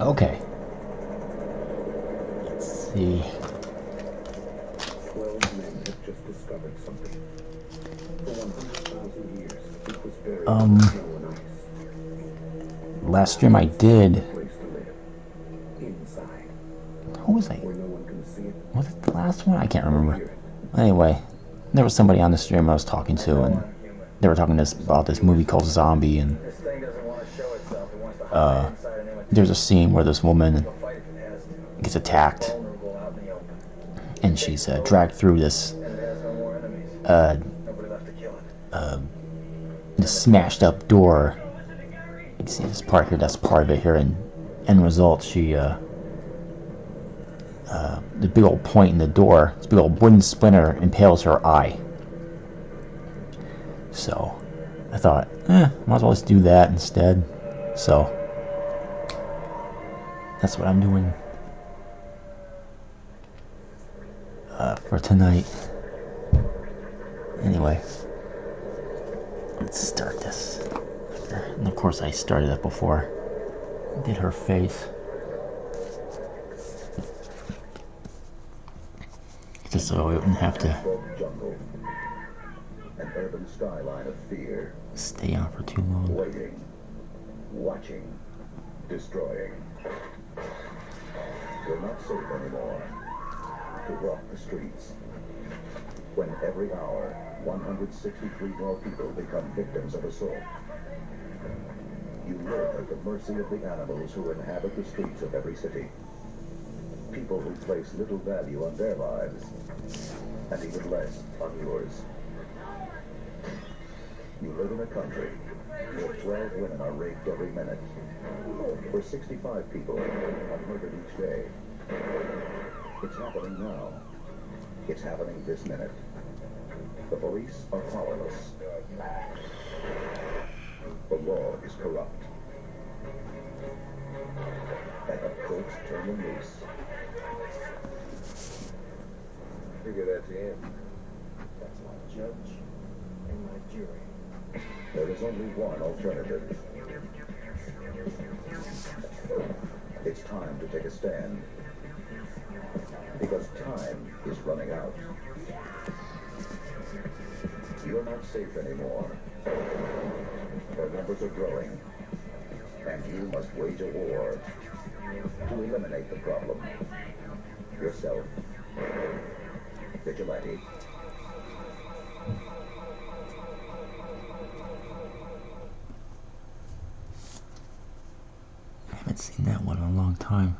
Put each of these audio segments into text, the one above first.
Okay. Let's see. 12 men have just discovered something. For 100,000 years, it was buried in snow and ice. Last stream I did. Place to live. Inside. Who was I? Where no one can see it. Was it the last one? I can't remember. Anyway, there was somebody on the stream I was talking to, and they were talking about this movie called Zombie, and there's a scene where this woman gets attacked, and she's dragged through this smashed up door. You can see this part here, that's part of it here, and end result, she the big old point in the door, this big old wooden splinter impales her eye. So I thought, might as well just do that instead. So that's what I'm doing for tonight. Anyway, let's start this. And of course I started it before. Did her face. Just so I wouldn't have to An urban skyline of fear. Stay on for too long. Waiting. Watching. Destroying. You're not safe anymore. To walk the streets. When every hour, 163 more people become victims of assault. You live at the mercy of the animals who inhabit the streets of every city. People who place little value on their lives, and even less on yours. You live in a country where 12 women are raped every minute, where 65 people are murdered each day. It's happening now. It's happening this minute. The police are powerless. The law is corrupt. And the courts turn them loose. Figure that's the end. That's my judge and my jury. There is only one alternative. It's time to take a stand. Because time is running out. You're not safe anymore. Their numbers are growing. And you must wage a war to eliminate the problem. Yourself. Vigilante. I haven't seen that one in a long time.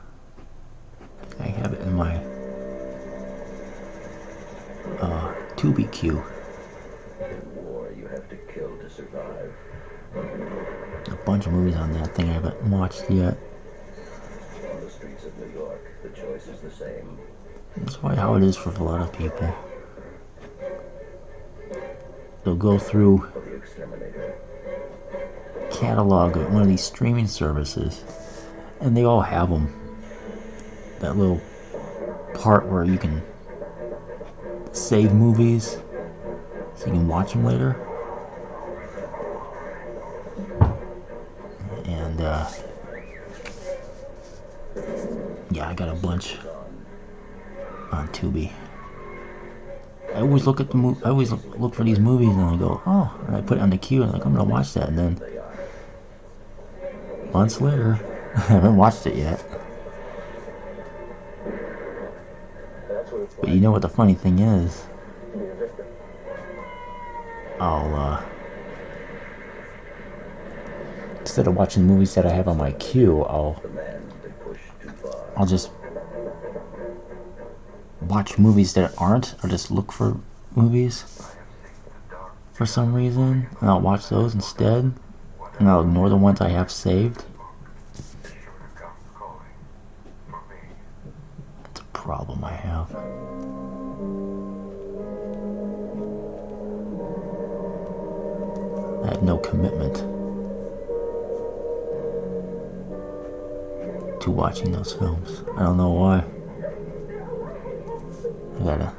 I have it in my Tubi queue. War you have to kill to survive. A bunch of movies on that thing I haven't watched yet. On the streets of New York, the choice is the same. That's probably how it is for a lot of people. They'll go through For the exterminator. catalog at one of these streaming services, and they all have them. That little part where you can save movies so you can watch them later. And yeah, I got a bunch on Tubi. I always look at the I always look for these movies, and I go, oh, and I put it on the queue, and I'm like, I'm gonna watch that, and then months later, I haven't watched it yet. But you know what the funny thing is? I'll instead of watching movies that I have on my queue, I'll just watch movies that aren't, or just look for movies for some reason, and I'll watch those instead, and I'll ignore the ones I have saved. That's a problem I have. I have no commitment to watching those films. I don't know why. I gotta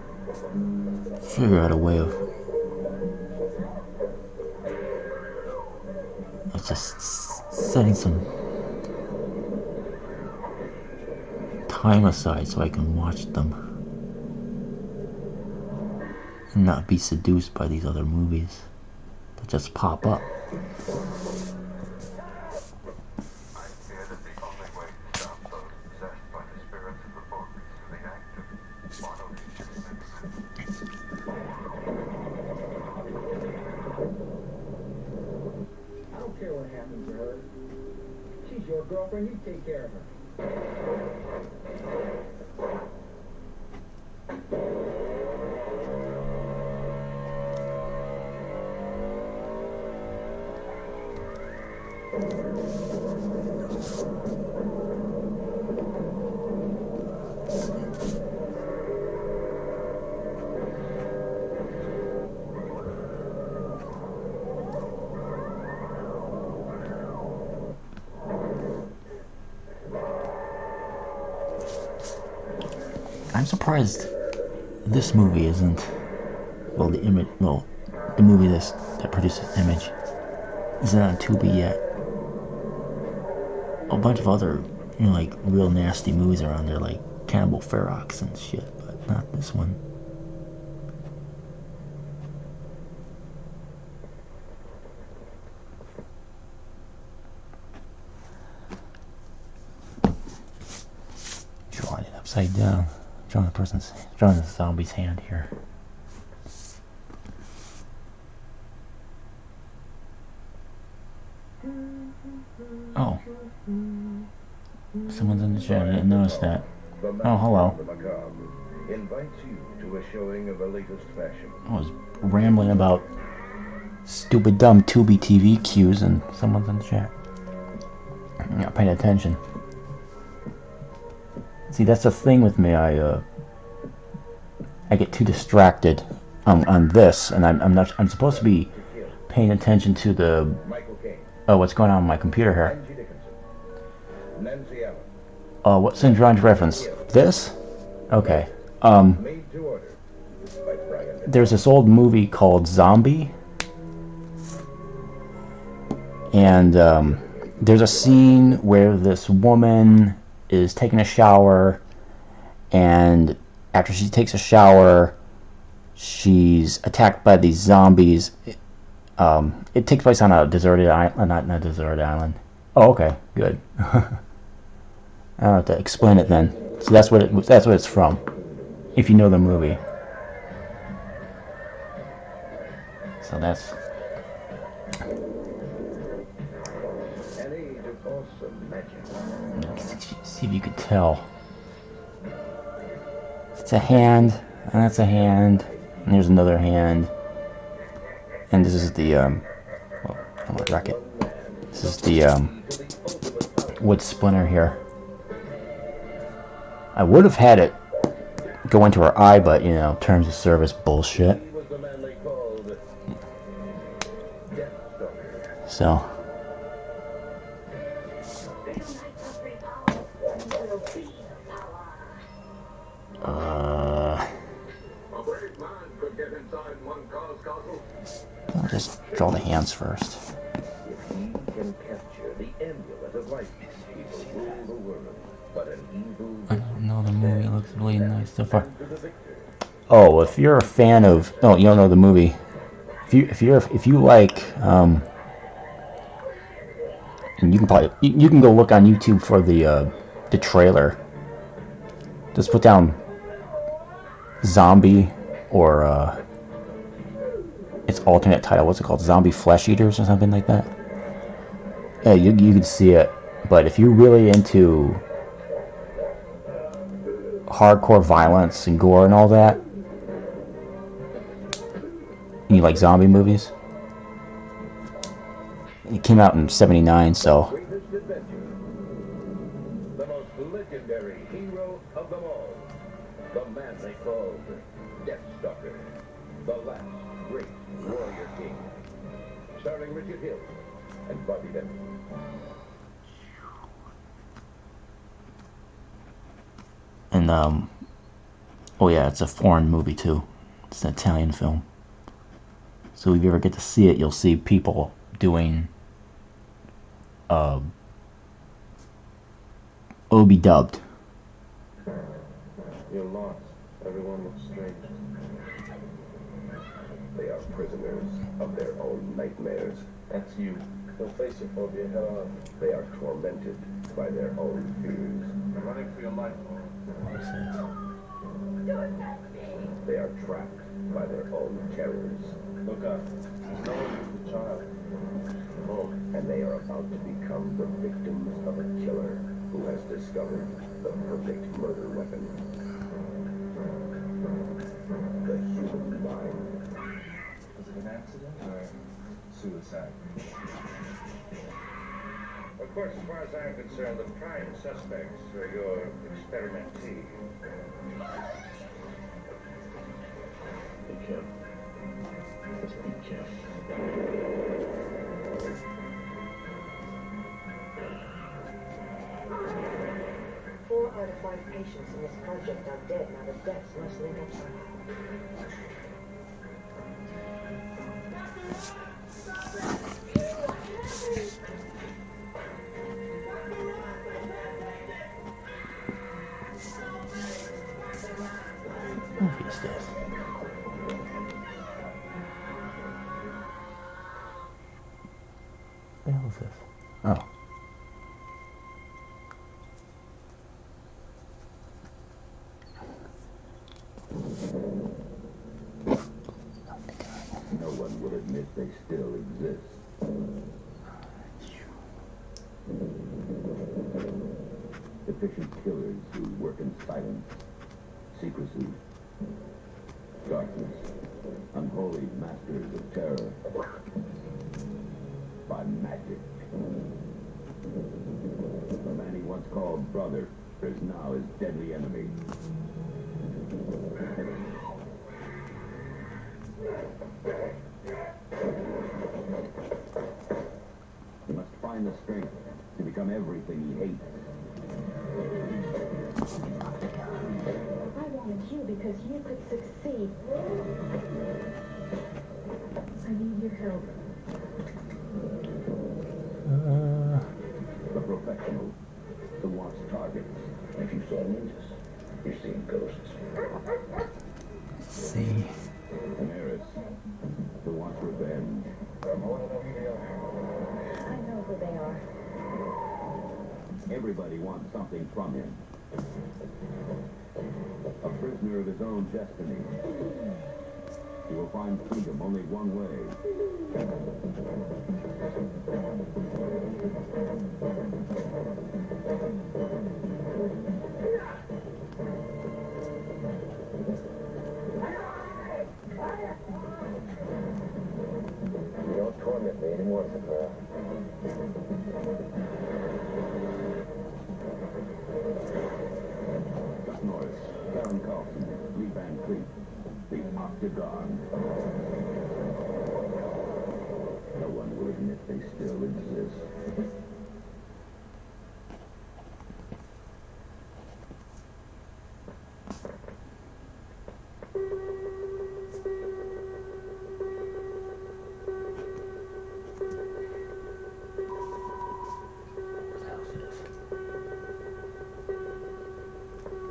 figure out a way of just setting some time aside so I can watch them and not be seduced by these other movies that just pop up. I don't care what happens to her. She's your girlfriend, you take care of her. I'm surprised this movie isn't, well, the movie that produces Image isn't on Tubi yet. A bunch of other, like real nasty movies are on there, like Cannibal Ferox and shit, but not this one. Drawing it upside down. Drawing the zombie's hand here. Oh. Someone's in the chat, I didn't notice that. Oh, hello. Invites you to a showing of the latest fashion. I was rambling about stupid dumb Tubi TV cues and someone's in the chat. I'm not paying attention. See, that's the thing with me. I get too distracted on this, and I'm supposed to be paying attention to the what's going on my computer here. What's in John's reference? This? Okay. There's this old movie called Zombie, and there's a scene where this woman is taking a shower, and after she takes a shower, she's attacked by these zombies. It takes place on a deserted island, not a deserted island. Oh, okay, good. I don't have to explain it then. So that's what it's from, if you know the movie. So that's. See if you could tell. It's a hand, and that's a hand, and there's another hand, and this is the I'm gonna wreck it. This is the wood splinter here. I would have had it go into her eye, but you know, terms of service bullshit. So. I'll just draw the hands first. I don't know the movie. It looks really nice so far. Oh, if you're a fan of, no, you don't know the movie. If you like, and you can go look on YouTube for the trailer. Just put down Zombie or its alternate title. What's it called? Zombie Flesh Eaters or something like that. Yeah, you can see it. But if you're really into hardcore violence and gore and all that, and you like zombie movies, it came out in '79, so. The most legendary hero of them all, the man they called Deathstalker, the last great warrior king, starring Richard Hill and Bobby Bennett. And oh yeah, it's a foreign movie too. It's an Italian film. So if you ever get to see it, you'll see people doing it'll be dubbed. Everyone looks strange. They are prisoners of their own nightmares. That's you. Don't face your phobia head on. They are tormented by their own fears. You're running for your life, Laura. What is this? They are trapped by their own terrors. Look up. There's no one with the child. Oh, And they are about to become the victims of a killer who has discovered the perfect murder weapon. The human mind. was it an accident or suicide? Of course, as far as I'm concerned, the prime suspects are your experimentee. Be careful. Just be careful. 4 out of 5 patients in this project are dead now. The deaths must link up somehow. What movie is this? What the hell is this? Oh. No one will admit they still exist. Efficient killers who work in silence, secrecy, darkness, unholy masters of terror. By magic. The man he once called brother is now his deadly enemy. He must find the strength to become everything he hates. I wanted you because you could succeed. I need your help. The professional who wants targets. If you saw ninjas, you're seeing ghosts. See. An heiress who wants revenge. I know who they are. Everybody wants something from him. A prisoner of his own destiny. He will find freedom only one way. You don't torment me anymore, Sakura. Chuck Norris, Karen Carlson, Lee Van Cleef, the Octagon. No one will admit they still exist.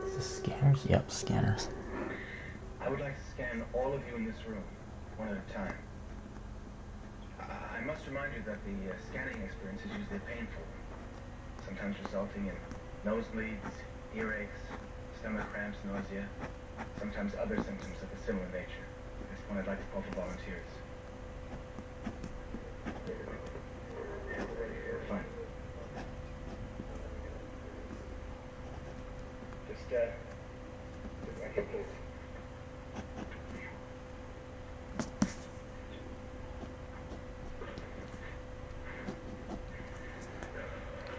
Is this scanners? Yep, scanners. I would like to scan all of you in this room, one at a time. I must remind you that the scanning experience is usually painful, sometimes resulting in nosebleeds, earaches, stomach cramps, nausea, sometimes other symptoms of a similar nature. At this point, I'd like to call for volunteers. Fine. Just, right here, please.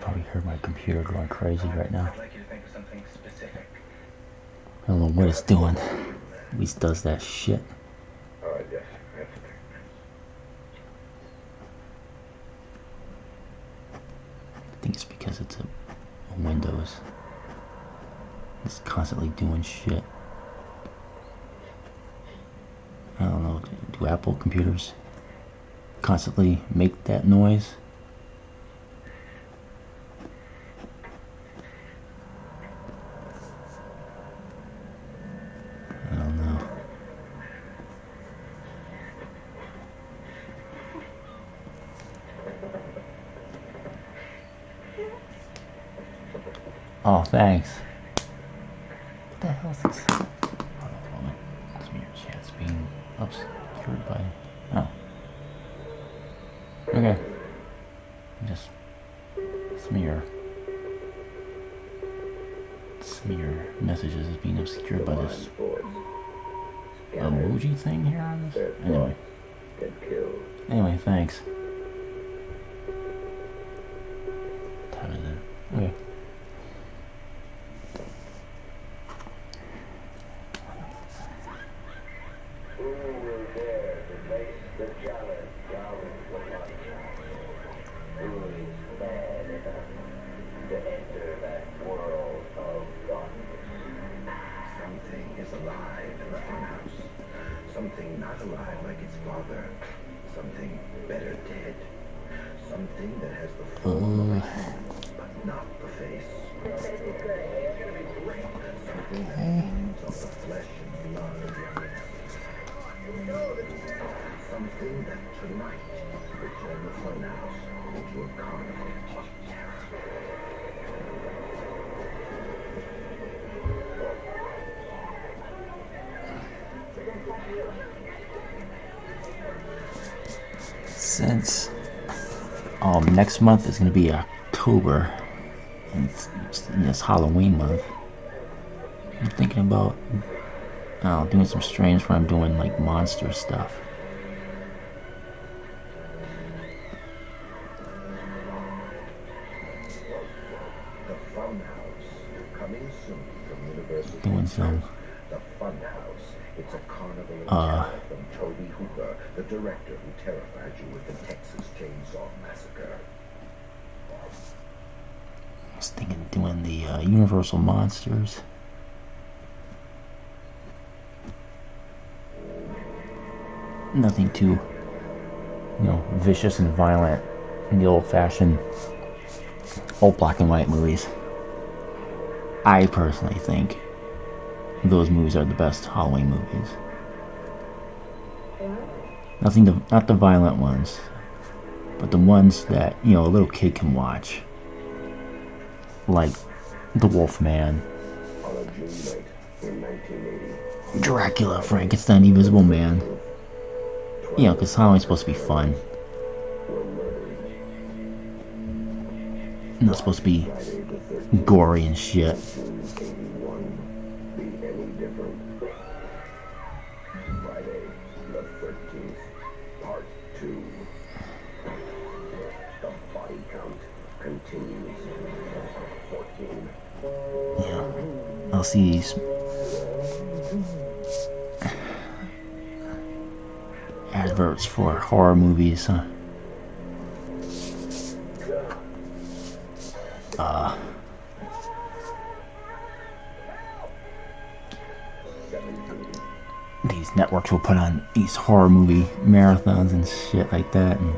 Probably heard my computer going crazy right now. I'd like you to think of something specific. I don't know what it's doing. At least does that shit. All right, yes. I think it's because it's a Windows. It's constantly doing shit. I don't know. Do Apple computers constantly make that noise? Oh, thanks. What the hell is this? Hold on. Some of your chat's being obscured by. Oh. Okay. Just some of your messages is being obscured by this emoji thing here on this. Anyway, thanks. Time is it? Okay. Who will dare to face the challenge down the line? Who is mad enough to enter that world of darkness? Something is alive in the funhouse. Something not alive like its father. Something better dead. Something that has the form of a human, but not the face. Something that feeds off the flesh and blood of the unhappy. Something that tonight will turn the funhouse into a carnival of terror. Since next month is going to be October, and it's Halloween month, I'm thinking about doing some streams where I'm doing like monster stuff. The Funhouse, coming soon from Universal Doing some The Funhouse. It's a carnival of terror from Toby Hooper, the director who terrified you with the Texas Chainsaw Massacre. I was thinking of doing the Universal Monsters. Nothing too, vicious and violent in the old-fashioned, old black and white movies. I personally think those movies are the best Halloween movies. Not the violent ones, but the ones that a little kid can watch, like The Wolfman, Dracula, Frankenstein, Invisible Man. Because Halloween's supposed to be fun. Not supposed to be gory and shit. Friday the 13th, Part 2. The body count continues. 14. I'll see these adverts for horror movies, huh? These networks will put on these horror movie marathons and shit like that, and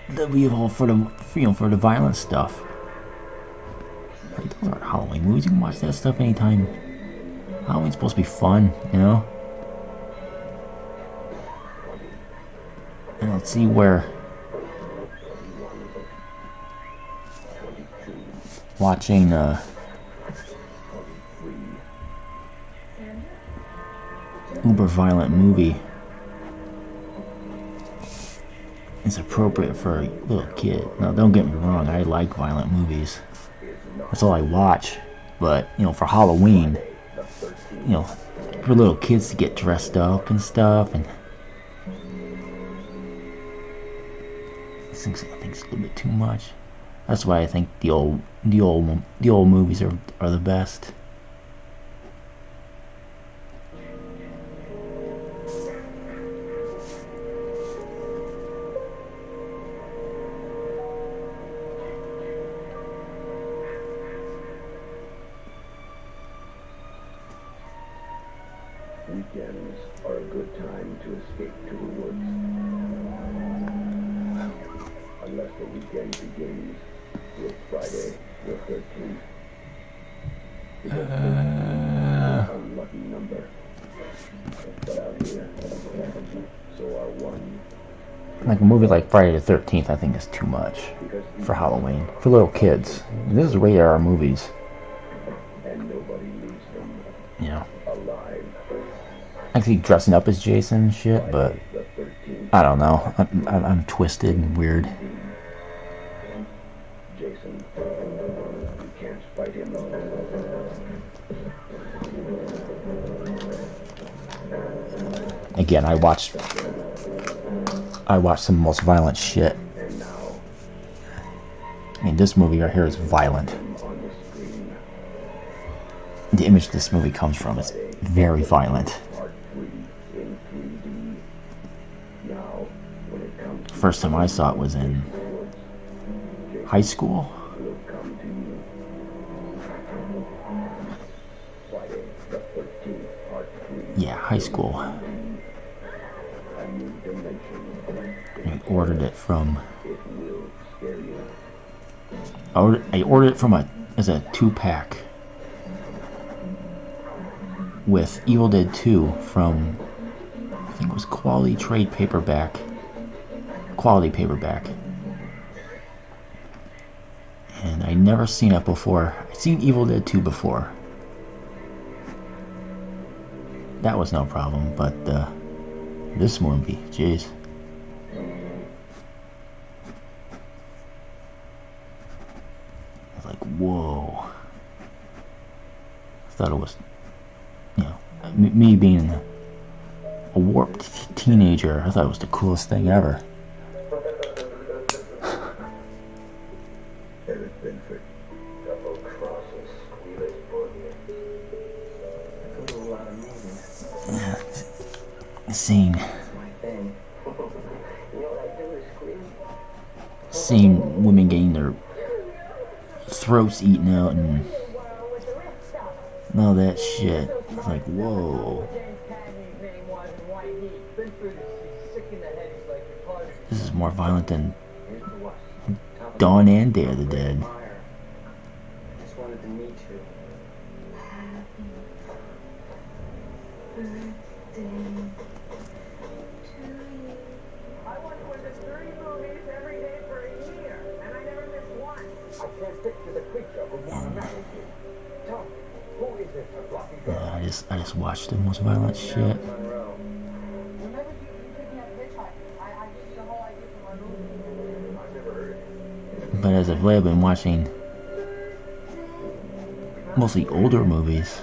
they'll be all for the for the violent stuff. Like, those aren't Halloween movies. You can watch that stuff anytime. Halloween's supposed to be fun, And let's see where watching uber violent movie is appropriate for a little kid. Now, don't get me wrong, I like violent movies. That's all I watch. But, for Halloween, for little kids to get dressed up and stuff, and I think it's a little bit too much. That's why I think the old movies are the best. Weekends are a good time to escape to the woods. Unless the weekend begins with Friday the 13th. Because 13 is an unlucky number. But out here, so are 1, Like a movie like Friday the 13th, I think is too much for Halloween. For little kids. This is rated R movies. And nobody leaves them You know. alive. I can see dressing up as Jason and shit, but The 13th. I don't know. I'm twisted and weird. Jason, you can't fight him. Again, I watched some most violent shit. And now, I mean, this movie right here is violent. on the screen, The image this movie comes from is very violent. part 3 in 3D. Now, when it comes to First time I saw it was in high school. will come to you. Friday the 13th, part 3. Yeah, high school. A new dimension. I ordered it from. It will scare you. I ordered it from as a 2-pack with Evil Dead 2 from, I think it was Quality Paperback. And I never seen it before. I'd seen Evil Dead 2 before. That was no problem, but this movie, jeez. I was like, whoa. I thought it was, you know, me being a warped teenager, I thought it was the coolest thing ever. Eric Benford. Double crosses, squealers, boogie. I go to a lot of movies. Seeing My thing. You know what I do is scream. women getting their throats eaten out and all that shit. It's like, whoa. James Cagney's name was and why he been through this. He's sick in the head. He's like retarded. This is more violent than Here's the West. Top of Dawn and Day of the Dead. Meyer. Just wanted to meet you. I went to the 30 movies every day for a year, and I never missed one. I can't picture the creature who want to marry you. Tell me, who is this lucky girl? Yeah, I just watched the most violent shit. Monroe. Remember you took me on Hitchhiking. I gave you the whole idea for my movie. I've never heard it. But as of late, I've been watching mostly older movies.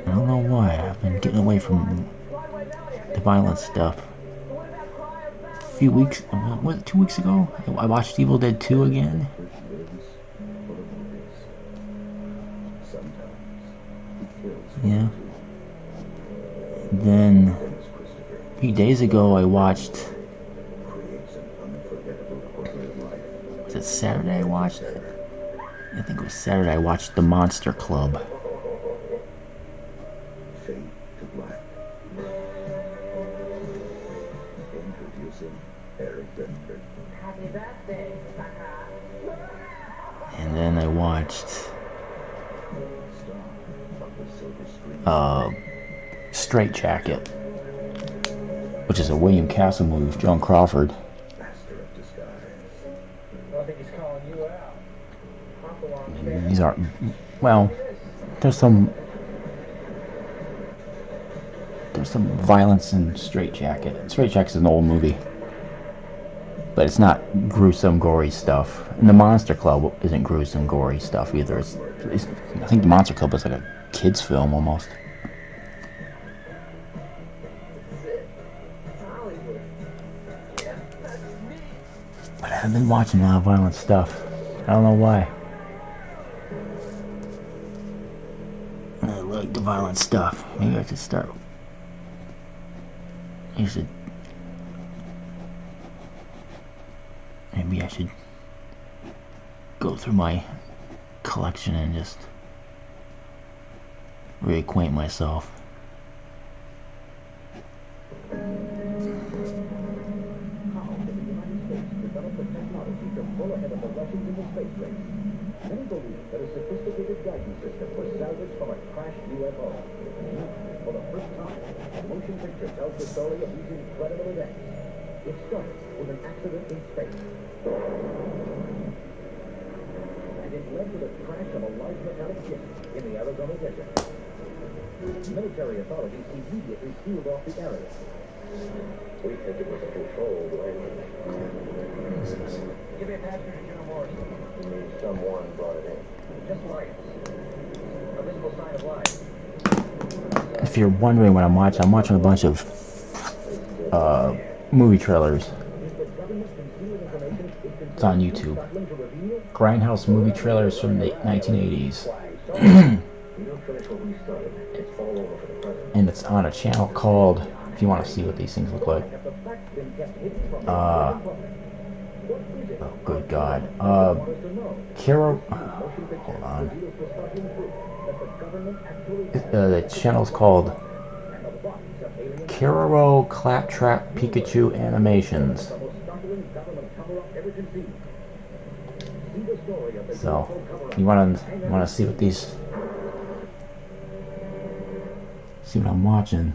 I don't know why. I've been getting away from the violent stuff. A few weeks, was it 2 weeks ago? I watched Evil Dead 2 again. Lives for the movies. Sometimes he kills for Yeah. the two. Then Dennis Christopher a few days ago, I watched. creates an unforgettable corporate life. Was it Saturday I watched it? I think it was Saturday I watched The Monster Club. Fade to black. Introducing Eric Benford. Happy birthday, sucker. And then I watched Star of the silver screen. Straight Jacket, which is a William Castle movie with John Crawford. Master of disguise. I think he's calling you out. Hopalong These aren't, well, there's some violence in Straight Jacket. Straight Jacket's an old movie, but it's not gruesome, gory stuff. And The Monster Club isn't gruesome, gory stuff either. It's I think The Monster Club is like a kid's film almost. But I've been watching a lot of violent stuff. I don't know why. I like the violent stuff. Maybe I should start. Maybe I should go through my collection and just reacquaint myself. How can the United States develop the technology to pull ahead of the Russians in the space race? Many believe that a sophisticated guidance system was salvaged from a crashed UFO. For the first time, a motion picture tells the story of these incredible events. It started with an accident in space. And it led to the crash of a large metallic disc in the Arizona desert. Military authorities immediately sealed off the area. We think it was a controlled landing. Give me a passenger to General Morrison. You mean someone brought it in? Just lights. A visible sign of life. If you're wondering what I'm watching a bunch of movie trailers. It's on YouTube. Grindhouse movie trailers from the 1980s. And it's on a channel called, if you want to see what these things look like. Oh, good God. Hold on. The channel's called Keroro Claptrap Pikachu Animations. So, you want to see what these, see what I'm watching,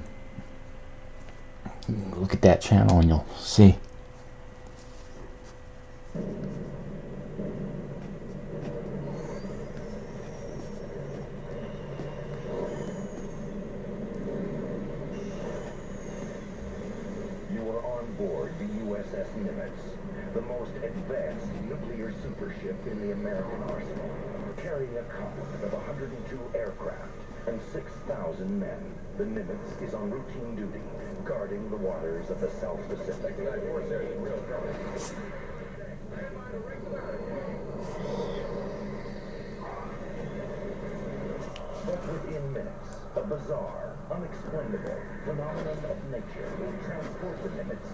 look at that channel and you'll see. You are on board the USS Nimitz, the most advanced nuclear supership in the American arsenal, carrying a complement of 102 aircraft and 6,000 men. The Nimitz is on routine duty, guarding the waters of the South Pacific. But within minutes, a bizarre, unexplainable phenomenon of nature will transport the Nimitz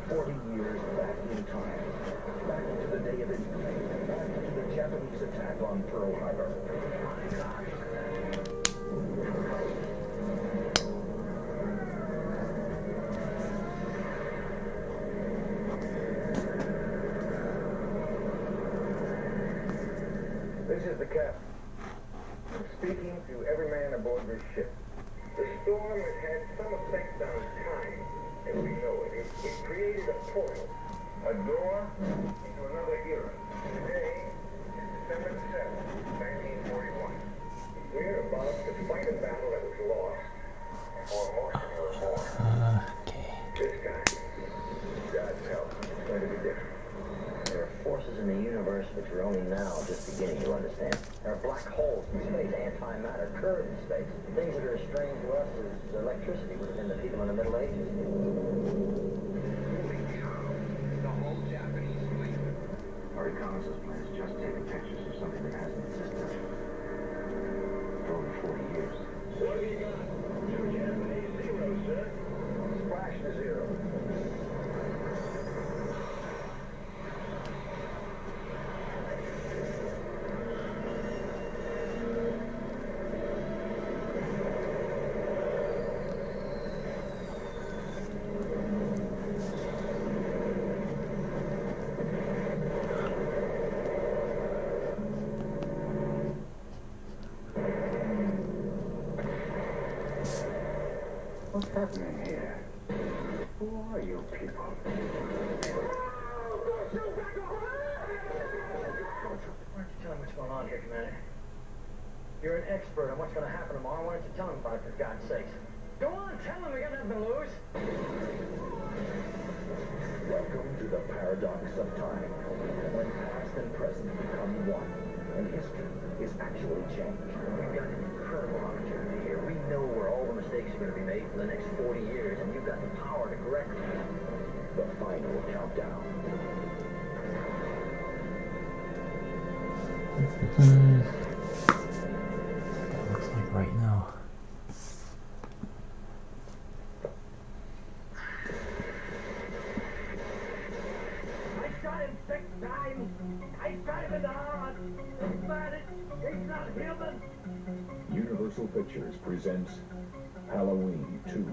40 years back in time. Back to the day of infamy, back to the Japanese attack on Pearl Harbor. This is the captain. I'm speaking to every man aboard this ship. The storm has had some effect on time, as we know it. It created a portal, a door into another era. Today is December 7th, 1941. We're about to fight a battle that was lost before most of you were born. This time, God's help, it's going to be different. There are forces in the universe which we're only now just beginning to understand. There are black holes in space, antimatter current in space. Things that are as strange to us as electricity would have been to people in the Middle Ages. The whole Japanese fleet. Our reconnaissance plan is just taking pictures of something that hasn't existed for over 40 years. What have you got? 2 Japanese zeros, sir. Splash the zero. What's happening here? Who are you people? Why don't you tell him what's going on here, Commander? You're an expert on what's going to happen tomorrow. Why don't you tell him about it, for God's sakes? Go on, tell him. We got nothing to lose. Welcome to the paradox of time, when past and present become one, and history is actually changed. We've got an incredible opportunity here. We know where all the mistakes are going to be made for the next 40 years, and you've got the power to correct them. The final countdown. Looks like right now. I shot him 6 times. I shot him in the heart. He's not human. Universal Pictures presents Halloween 2.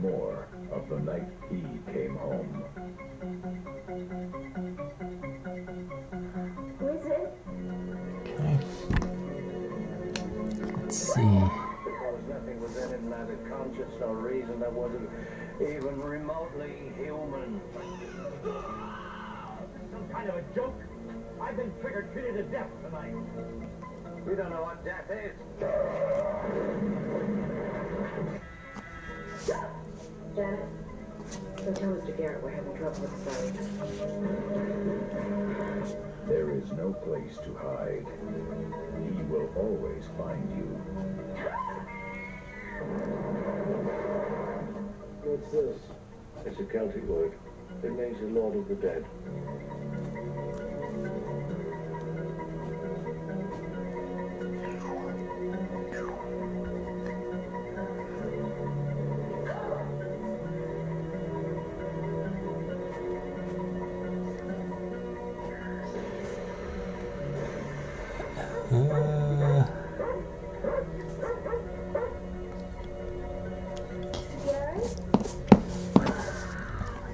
More of the night he came home. Who is it? There's no reason that wasn't even remotely human. Some kind of a joke? I've been treated to death tonight. You don't know what death is. Janet, go tell Mr. Garrett we're having trouble with the boat. There is no place to hide. He will always find you. What's this? It's a Celtic word. It means the Lord of the Dead.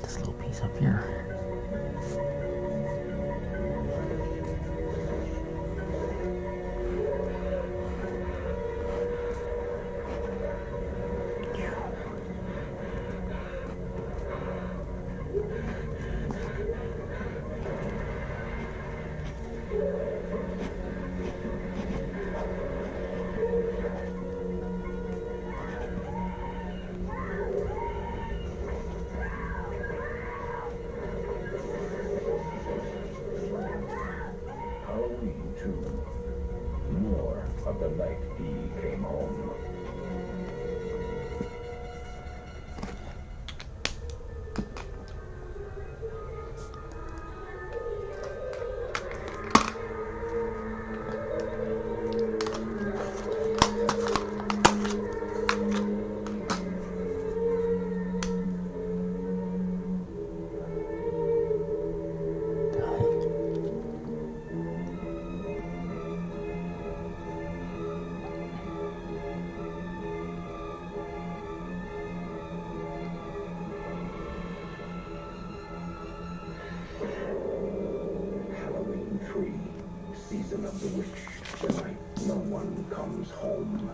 This little piece up here. Halloween 2. More of the night he came home. Halloween 3. Season of the Witch. The night no one comes home.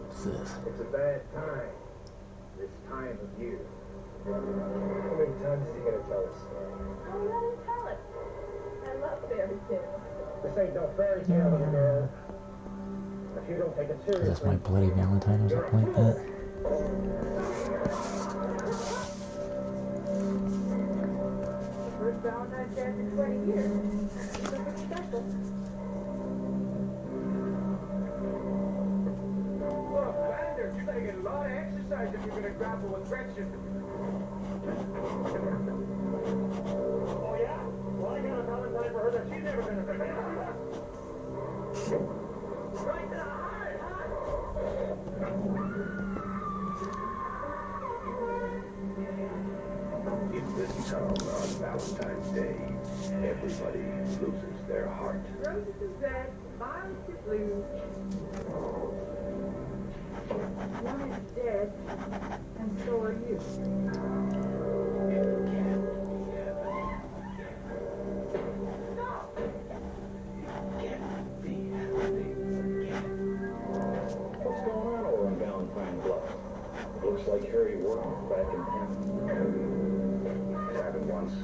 What's this? It's a bad time. This time of year. How many times is he gonna tell us? Oh, let him tell it. I love fairy tales. This ain't no fairy tale, little girl. If you don't take it Is this seriously, My Bloody Valentine or something like that? First Valentine's Day after 20 years. Something special. look, Landers, you're gonna get a lot of exercise if you're gonna grapple with Gretchen. Oh, yeah? Well, I got a Valentine for her that she's never gonna forget. Right to the heart, huh? In this town on Valentine's Day, everybody loses their heart. Roses is red, violets is blue. One is dead, and so are you. What's going on over on Valentine Bluff? Looks like Harry Workman's back in town. It happened once.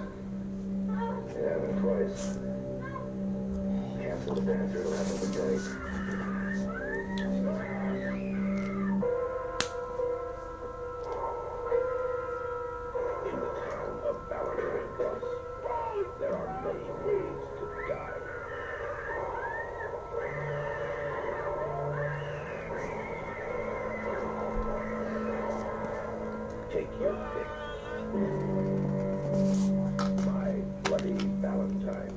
It happened twice. Cancel the dancer, it'll happen today. In the town of Valentine Plus, there are many ways to die. Take your pick. My Bloody Valentine.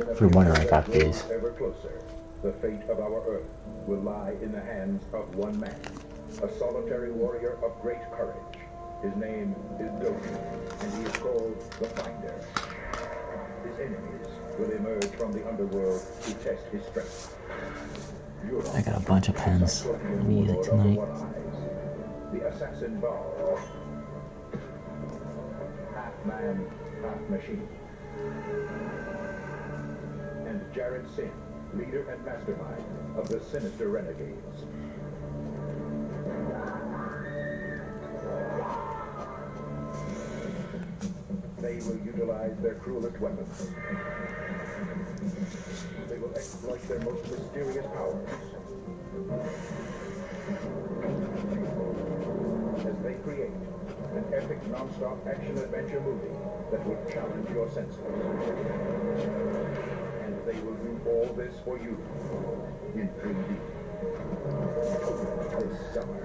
If you're wondering, I got these. Ever closer. The fate of our Earth will lie in the hands of one man, a solitary warrior of great courage. His name is Dogen, and he is called the Finder. His enemies will emerge from the underworld to test his strength. I got a bunch of pens. I'll use it tonight. The assassin Bar. Half man, half machine. And Jared Singh, leader and mastermind of the Sinister Renegades. They will utilize their cruelest weapons. They will exploit their most mysterious powers. As they create an epic non-stop action-adventure movie that will challenge your senses. And they will do all this for you in 3D. This summer.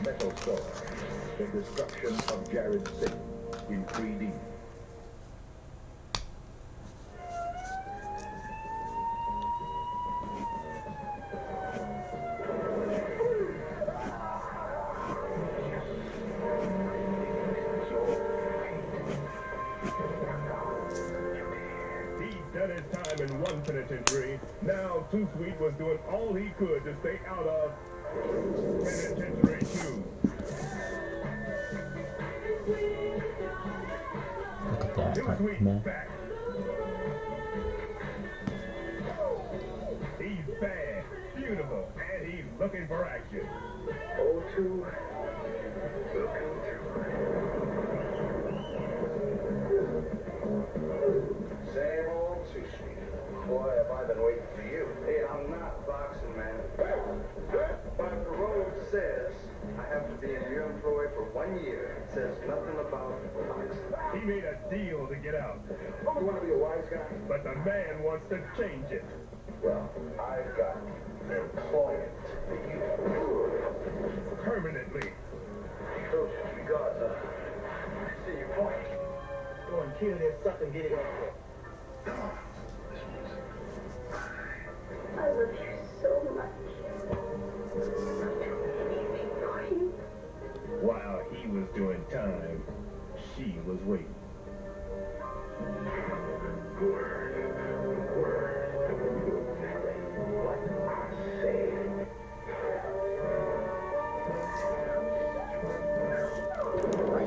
Metal Sword, the destruction of Jared Singh in 3D. He'd done his time in one penitentiary. Now, Too Sweet was doing all he could to stay out of Penitentiary 2. Look at that, Too right, Sweet's man. back. He's bad, beautiful, and he's looking for action. Oh, two. Same old Too Sweet. Boy, have I been waiting for you. Hey, I'm not boxing, man. My parole says I have to be in your employ for 1 year. It says nothing about boxing. He made a deal to get out. Oh, you want to be a wise guy? But the man wants to change it. Well, I've got employment for you. Permanently. Coach, because, I see your point. Go and kill this sucker and get it over with. I love you so much. Anything for you. While he was doing time, she was waiting.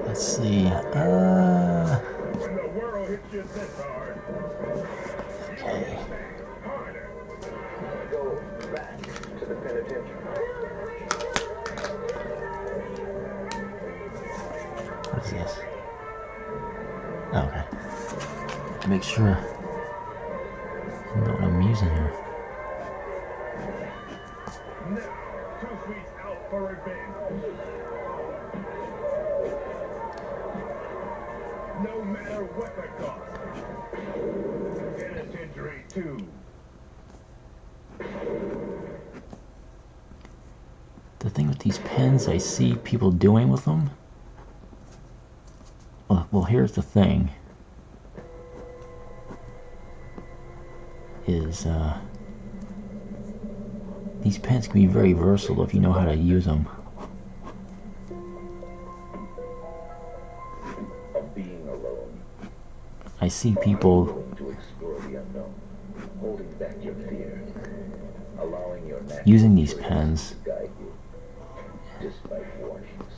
Let's see. When the world hits you this hard, Okay. harder. Go back to the penitentiary. What is this? Okay. Make sure I know what I'm using here. Now, Too Sweet's out for revenge. No matter what the cost. Penitentiary 2. The thing with these pens, I see people doing with them. Well, here's the thing. Is these pens can be very versatile if you know how to use them. Of being alone, I see people willing to explore the unknown, holding back your fear, allowing your natural using these curiosity pens. to guide you, despite warnings,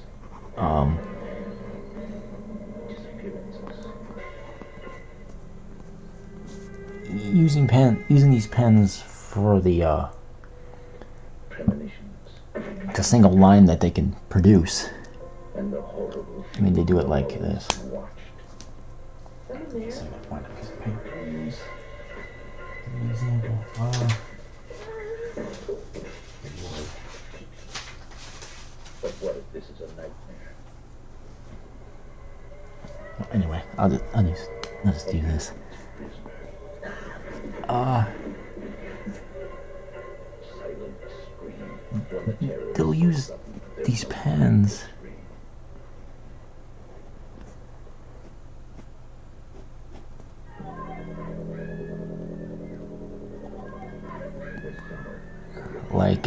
disappearances. Using these pens for the Premonitions, single line that they can produce. and the horrible I mean, they do it like this. watched. Find a piece of paper to use. An example. But what if this is a nightmare? Well, anyway, I'll just do this. Silent scream when the terror They'll use these pens. Like, if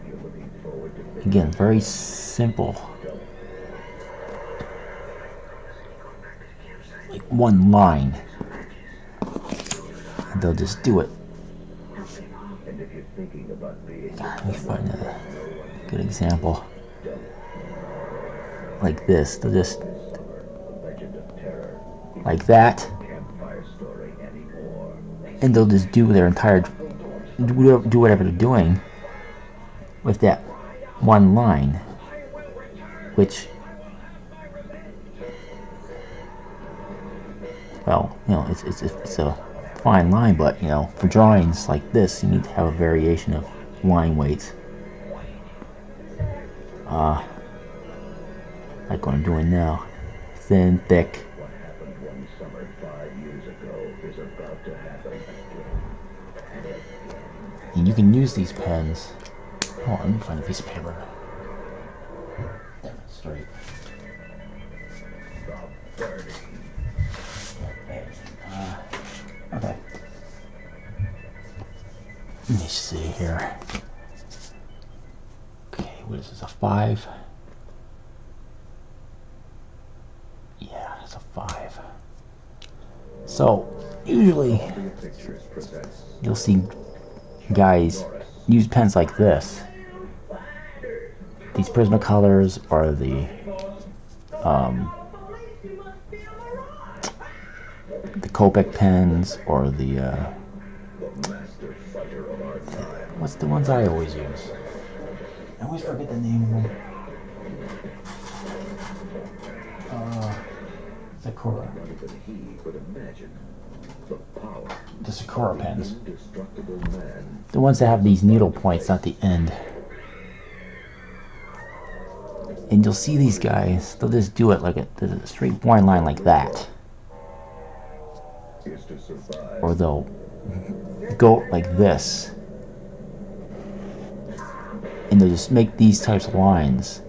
you're looking Again, very simple. Like one line. And they'll just do it. And if you're thinking about being Let me find a good example. Like this. They'll just legend of terror, like that. campfire story anymore. And they'll just do their entire do whatever they're doing with that one line, which, well, you know, it's a fine line, but you know, for drawings like this, you need to have a variation of line weights. Like what I'm doing now, thin, thick. What happened one summer 5 years ago is about to happen again. And you can use these pens. Oh, let me find a piece of paper. Straight. The Birdie. Okay. Let me see here. Okay, what is this? A 5? Yeah, it's a 5. So usually Pictures presents you'll see guys use pens like this. These Prismacolors or the Copic pens or the master fighter of our time. what's the ones I always use? I always forget the name of them. Sakura. Not even he could imagine the power. The Sakura pens. Indestructible man. The ones that have these needle points at the end. And you'll see these guys, they'll just do it like a straight boring line like that. Is to survive. Or they'll go like this. And they'll just make these types of lines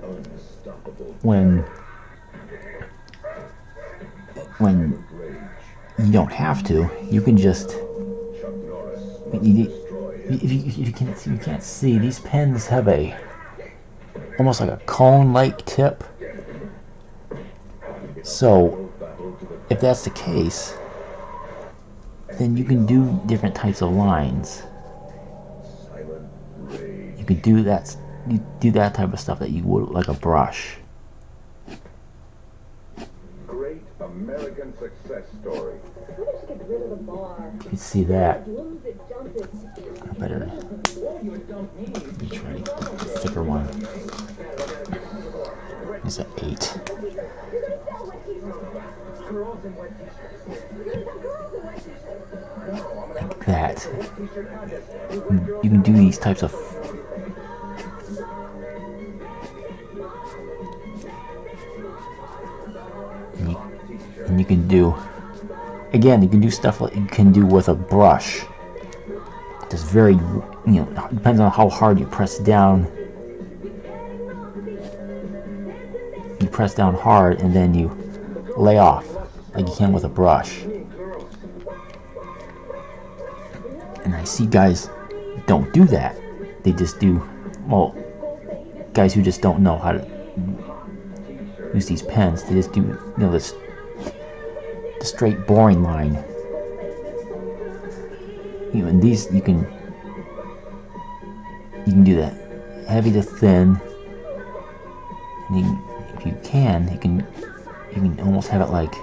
Unstoppable when you don't have to. You can just, Chuck Norris. if you can't see, these pens have a almost like a cone-like tip. So if that's the case, then you can do different types of lines. Silent rage. You could do that. You do that type of stuff that you would like a brush. Great American success story. Let's get rid of the bar. You can see that. Lose it, dump it. I better try to get a thicker one. It's an 8. Like that. You can do these types of and you can do, again, you can do stuff like you can do with a brush. Just very, you know, depends on how hard you press down. You press down hard and then you lay off like you can with a brush. And I see guys don't do that. They just do, well, guys who just don't know how to use these pens. They just do, you know, the straight boring line. You know, and these you can do that heavy to thin. And if you can almost have it like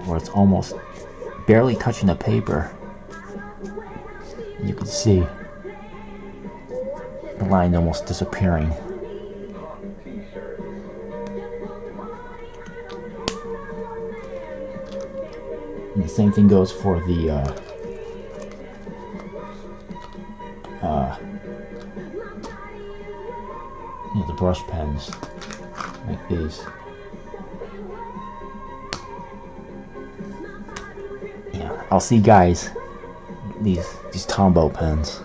where it's almost barely touching the paper. You can see the line almost disappearing. And the same thing goes for the you know, the brush pens like these. Yeah, I'll see guys these Tombow pens.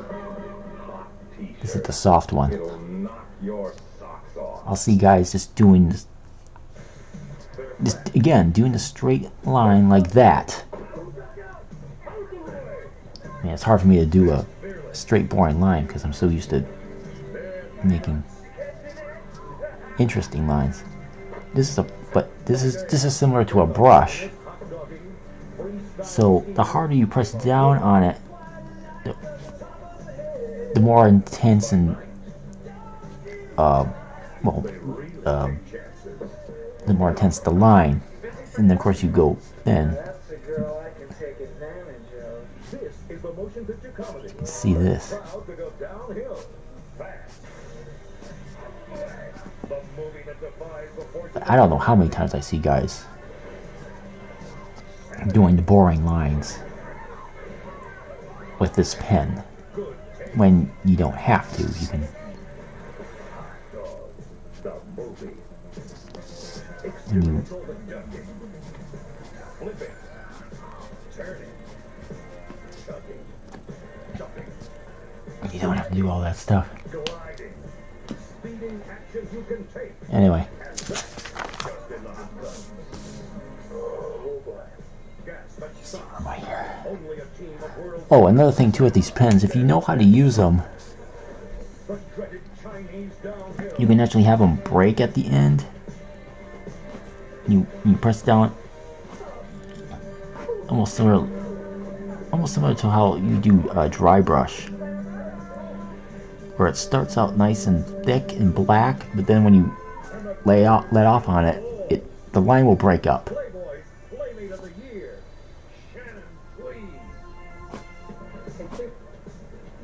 This is the soft one. It'll knock your socks off. I'll see guys just doing this. Just again, doing a straight line like that. Yeah, it's hard for me to do a straight boring line because I'm so used to making interesting lines. This is similar to a brush. So the harder you press down on it, the more intense and the more intense the line, and then of course you go thin. That's a girl I can take advantage of. This is the motion picture comedy. You can see this. Proud to go downhill fast. The movie that defies the forces. I don't know how many times I see guys doing the boring lines with this pen when you don't have to. You can. The movie. When you Flipping. Turning. Chugging. Jumping. You don't have to do all that stuff. Gliding. Speeding actions you can take. Anyway, Just in the hot tub. Oh boy. Gas that sucks. right here. Only a team of world. Oh, another thing too with these pens, if you know how to use them, The dreaded Chinese downhill. you can actually have them break at the end. You press down, almost similar to how you do dry brush, where it starts out nice and thick and black, but then when you let off on it, the line will break up. Playboy's Playmate of the Year. Shannon Tweed.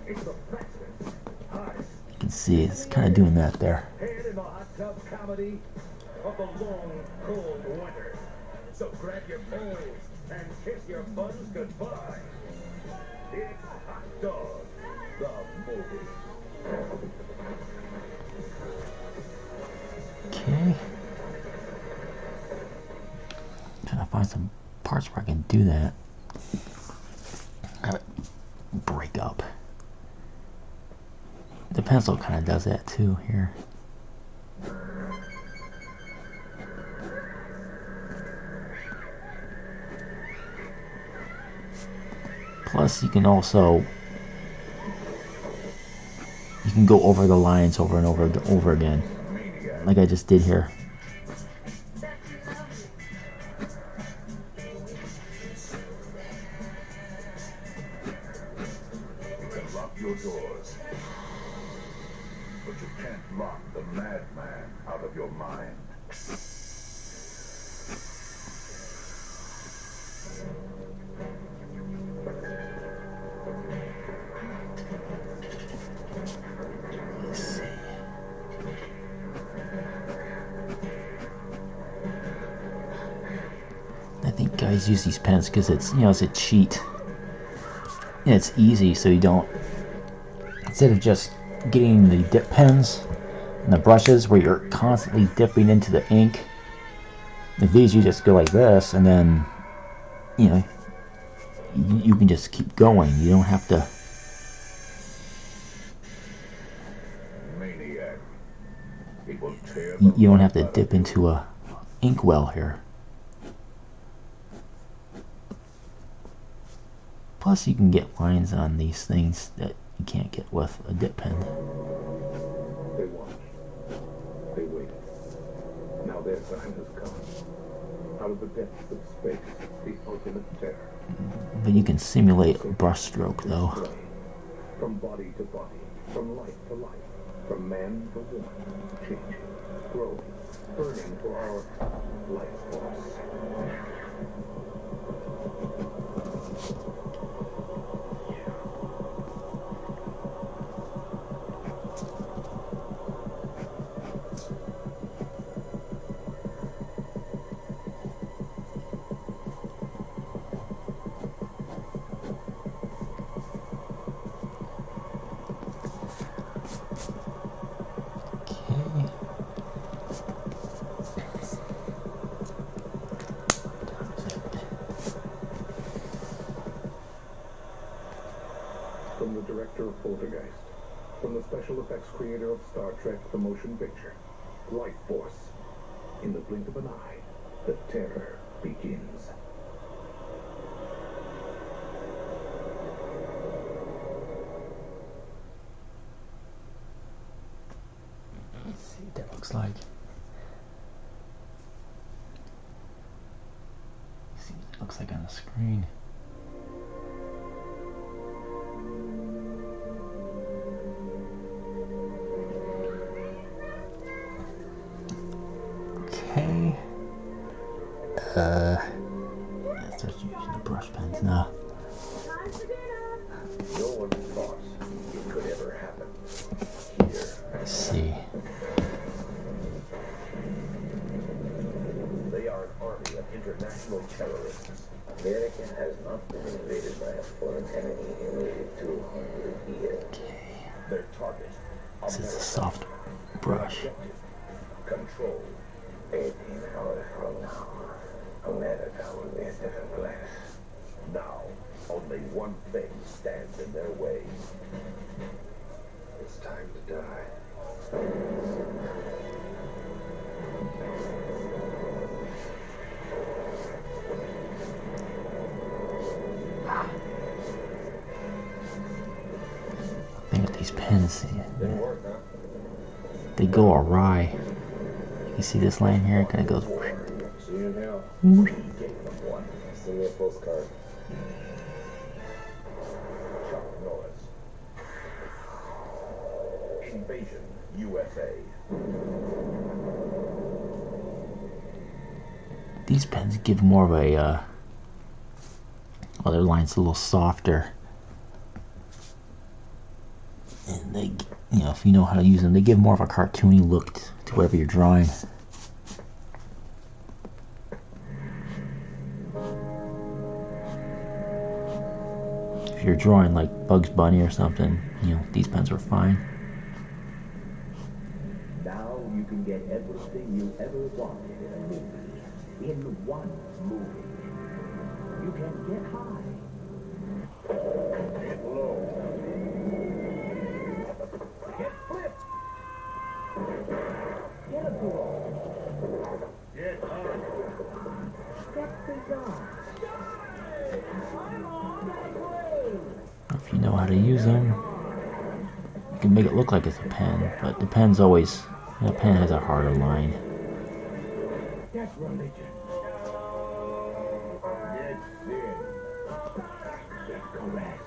It's the fastest, hottest, You can see it's kind of doing that there. head in the hot tub comedy of the long, cold winter. So grab your poles and kiss your buns goodbye. It's Hot Dog, the movie. Okay. Trying to find some parts where I can do that. Have it break up. The pencil kind of does that too here. Plus, you can go over the lines over and over again, like I just did here. You can lock your doors, but you can't lock the madman out of your mind. I think guys use these pens because it's a cheat. And it's easy, so you don't, instead of just getting the dip pens and the brushes where you're constantly dipping into the ink, with these you just go like this, and then you can just keep going. You don't have to. Maniac. He will tear You don't have to dip into a ink well here. Plus, you can get lines on these things that you can't get with a dip pen. They watch. They wait. Now their time has come. Out of the depths of space, the ultimate terror. But you can simulate a brush stroke, though. Play. From body to body, from life to life, from man to woman, changing, growing, burning for our life force. From the director of Poltergeist, from the special effects creator of Star Trek The Motion Picture, Life Force. In the blink of an eye, the terror begins. looks like. See what it looks like on the screen. Okay. Yeah, start using the brush pens now. Time for dinner. No one thought it could ever happen here. Let's see. They are an army of international terrorists. America has not been invaded by a foreign enemy in nearly 200 years. Okay. Their target, This is a America. soft brush. Objective, control. 18 hours from now, America will be a different place. Now, only one thing stands in their way. It's time to die. I think these pens, Didn't work, huh? they go awry. You see this line here? It kind of goes. See you in hell. Gave them one. Send me a postcard. Chuck Norris. Invasion USA. These pens give more of a. Well, their line's a little softer. And they, you know, if you know how to use them, they give more of a cartoony look to whatever you're drawing. If you're drawing like Bugs Bunny or something, you know, these pens are fine. Now you can get everything you ever wanted in a movie. In one movie. You can get high. Get low. Get flipped. Get a parole. Get hard. Get bizarre. I'm on the plane. If you know how to use them, you can make it look like it's a pen, but the pen's always, a pen has a harder line. Get religion. Get sin. Get caress.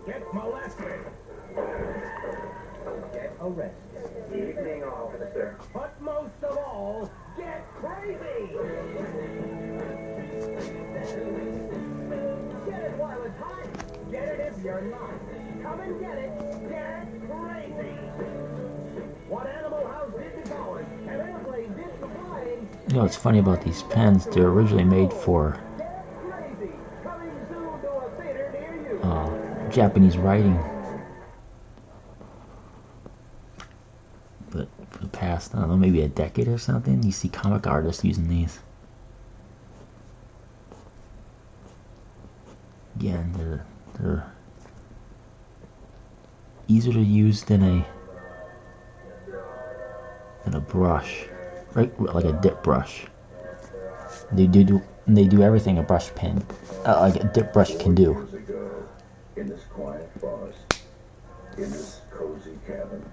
Get molested. Get arrested. Evening, officer. But most of all, get crazy. Get it while it's hot. Get it if you're not. Come and get it. Get crazy. What Animal House did to going, and Airplane did to flying. You know what's funny about these pens? They're originally made for Get crazy. Coming soon to a theater near you. Japanese writing. But for the past, I don't know, maybe a decade or something, you see comic artists using these. Again, they're easier to use than a brush, right? Like a dip brush. They do everything a brush pen, like a dip brush can do. Years ago, in this quiet forest, in this cozy cabin,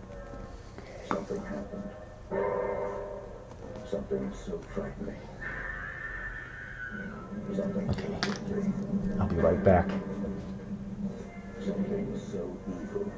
something happened. Something so frightening. Something so Okay. deadly. I'll be right back. Something so evil.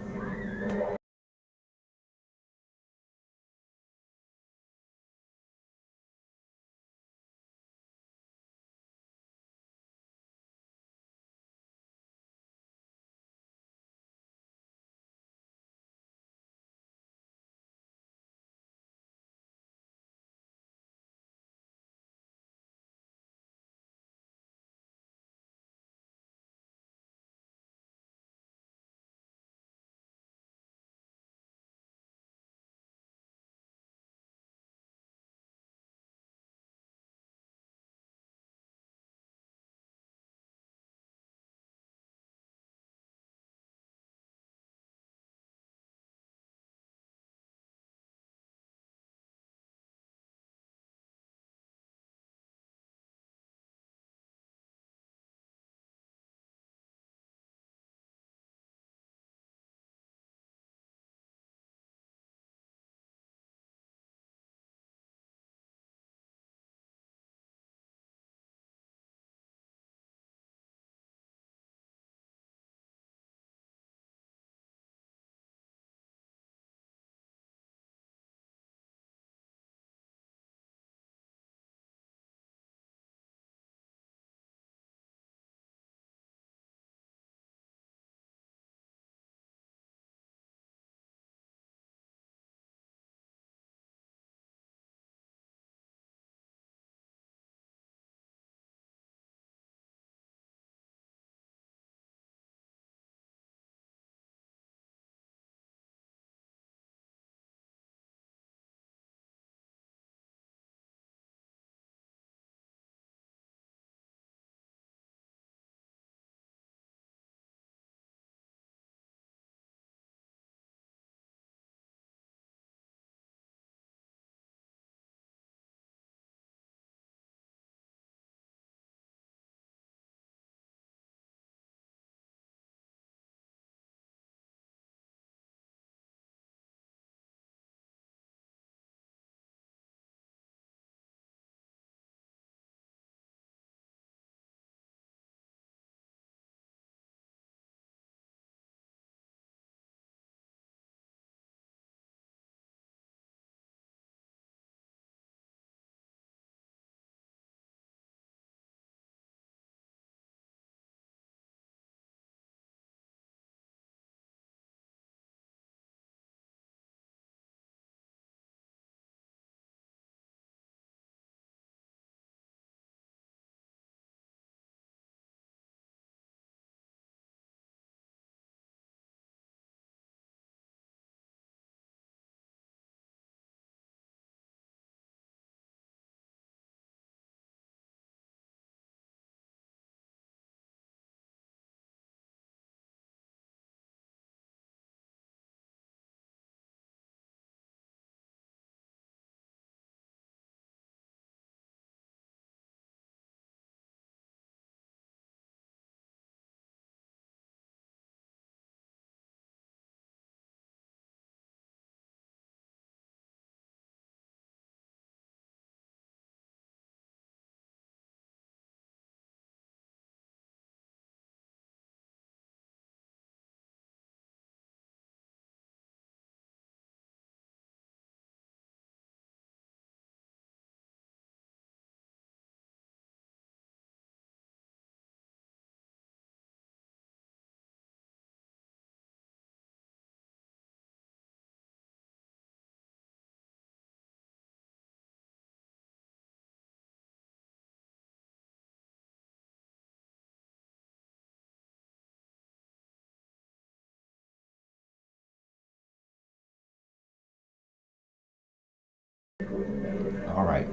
Alright.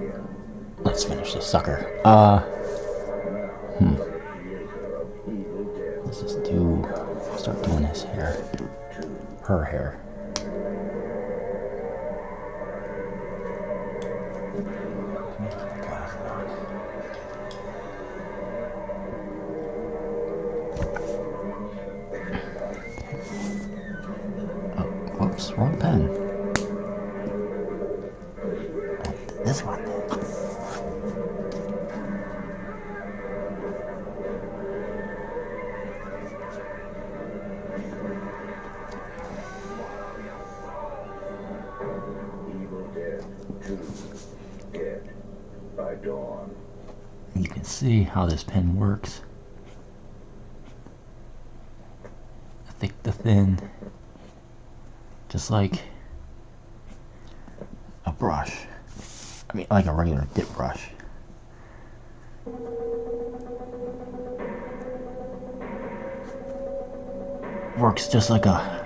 Let's finish this sucker. Let's just start doing his hair. Her hair. Oh, whoops, wrong pen. Oh, this one. You can see how this pen works. The thick to thin. Just like a brush. I mean, like a regular dip brush. Works just like a...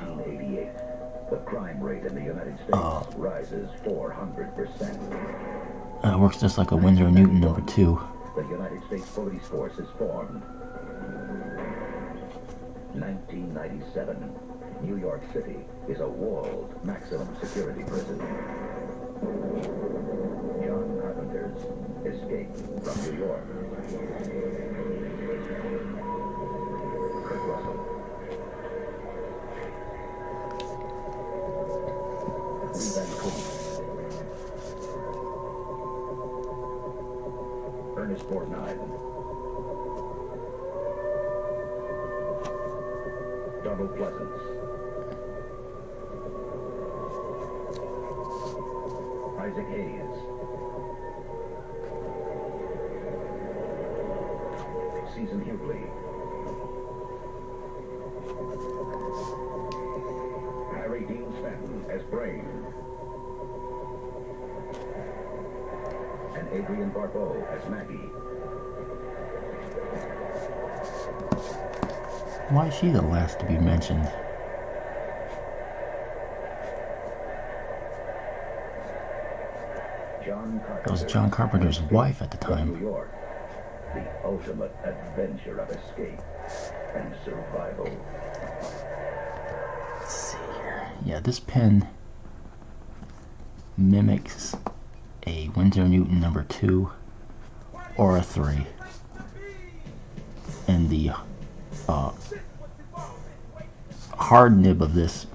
The crime rate in the United States rises 400%. Works just like a Winsor Newton number 2. The United States Police Force is formed. 1997. New York City is a walled maximum security prison. John Carpenter's escape from New York. Kurt Russell. Lee Van Cleef. Ernest Borgnine. Donald Pleasance. Isaac Hayes. Susan Hughley. Harry Dean Stanton as Brain. And Adrienne Barbeau as Maggie. Why is she the last to be mentioned? That was John Carpenter's wife at the time. New York, the ultimate adventure of escape and survival. Let's see here. Yeah, this pen mimics a Winsor Newton number 2 or a 3. And the hard nib of this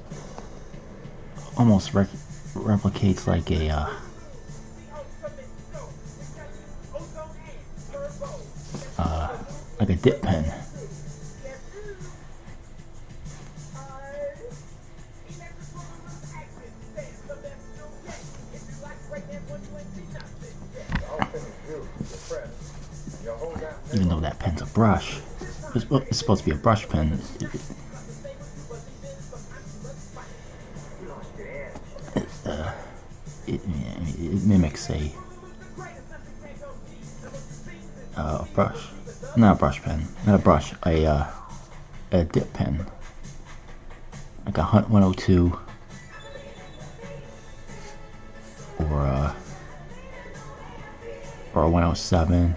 almost replicates like a dip pen. Even though that pen's a brush, it's supposed to be a brush pen. It mimics a brush, not a brush pen, not a brush, a dip pen, like a Hunt 102 or a 107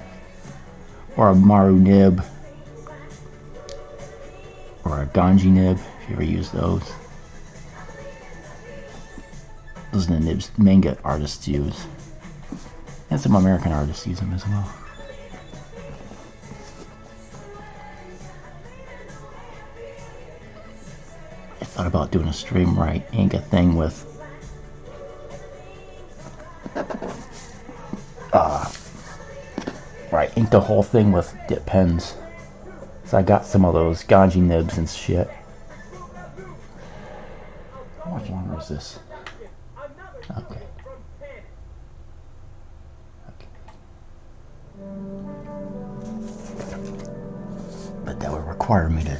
or a Maru nib or a Ganji nib, if you ever use those. Those are the nibs manga artists use. And some American artists use them as well. I thought about doing a stream where I ink a thing with where I inked the whole thing with dip pens. So I got some of those Ganji nibs and shit. How much longer is this? Okay. But that would require me to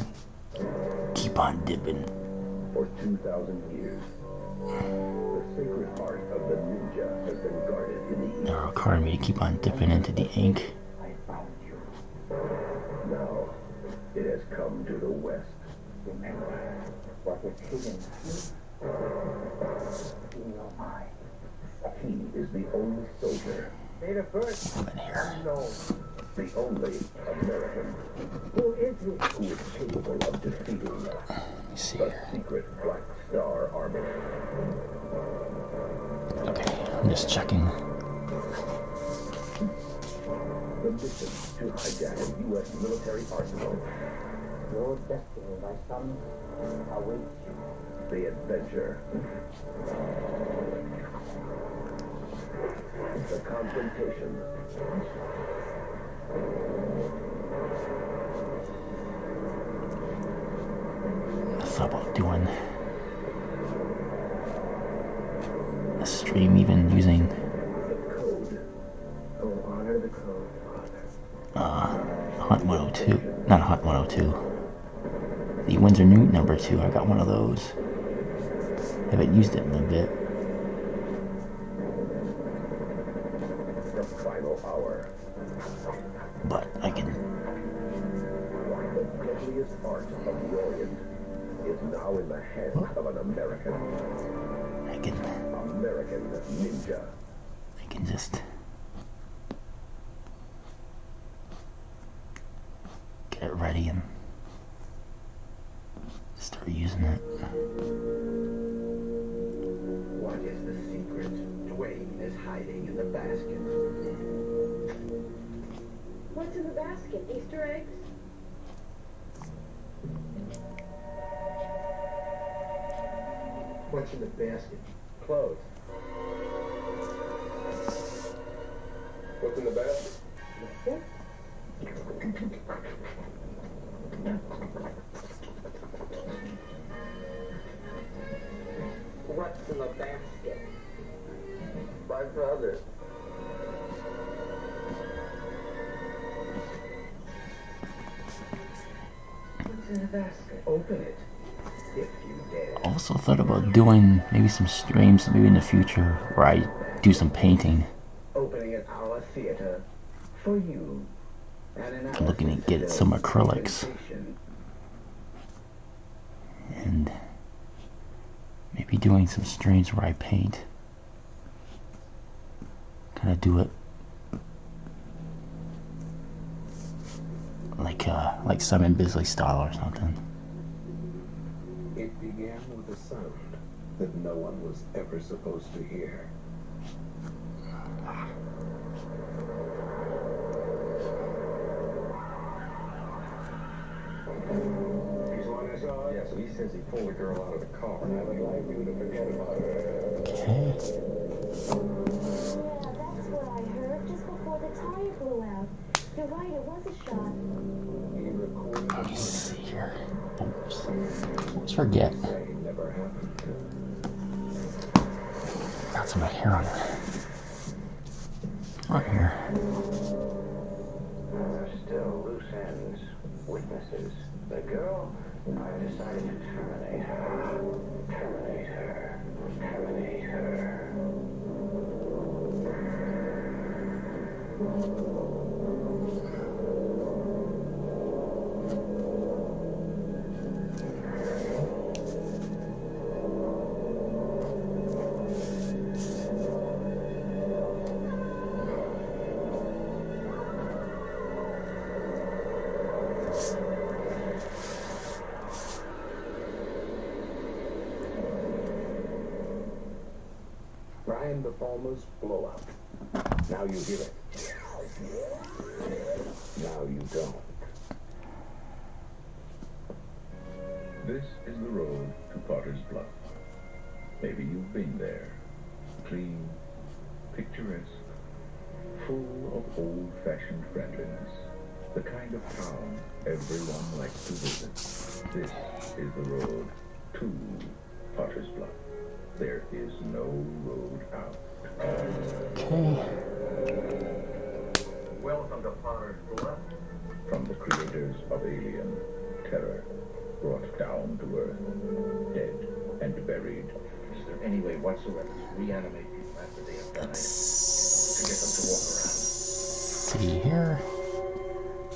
keep on dipping. For 2,000 years, the sacred heart of the ninja has been guarded in the east. That would require me to keep on dipping into the ink. I found you. Now, it has come to the west. Remember what is hidden in your mind. He is the only soldier, Date of birth. Move in here. Unknown. the only American Who is he? who is capable of defeating Let me see the here. secret Black Star Army. Okay, I'm just checking. The mission to hijack a U.S. military arsenal. Your destiny, my son, awaits you. The adventure. The confrontation. I thought about doing a stream, even using The code. Oh, honor the code, Father. Hunt 102. Not Hunt 102. The Windsor Newt number 2. I got one of those. Haven't used it in a bit. The final hour. But I can. The deadliest art of the Orient is now in the hands of an American. American ninja. I can just get it ready and start using it. What is the secret Dwayne is hiding in the basket? What's in the basket? Easter eggs? What's in the basket? Clothes. What's in the basket? What's in the basket? My brother. What's in the basket? Open it, if you dare. Also thought about doing maybe some streams, maybe in the future, where I do some painting. Opening at our theater for you. I'm looking to get some acrylics and maybe doing some streams where I paint. Kind of do it like Simon Bisley style or something. It began with a sound that no one was ever supposed to hear. He's one I saw. Yes, and he says he pulled a girl out of the car. And I would like you to forget about her. Okay. Yeah, that's what I heard just before the tire blew out. You're right, it was a shot. He recorded Let me see here. Oops. Always forget. it never happened. Got some hair on it. Right here. Still loose ends. Witnesses. The girl, I decided to terminate her. Terminate her. Terminate her. Brian De Palma's blowout. Now you hear it. Now you don't. This is the road to Potter's Bluff. Maybe you've been there. Clean, picturesque, full of old-fashioned friendliness. The kind of town everyone likes to visit. This is the road to Potter's Bluff. There is no road out. Okay. Welcome to Potter's Bluff. From the creators of Alien, terror, brought down to Earth, dead and buried. Is there any way whatsoever to reanimate people after they have died? To get them to walk around? See here.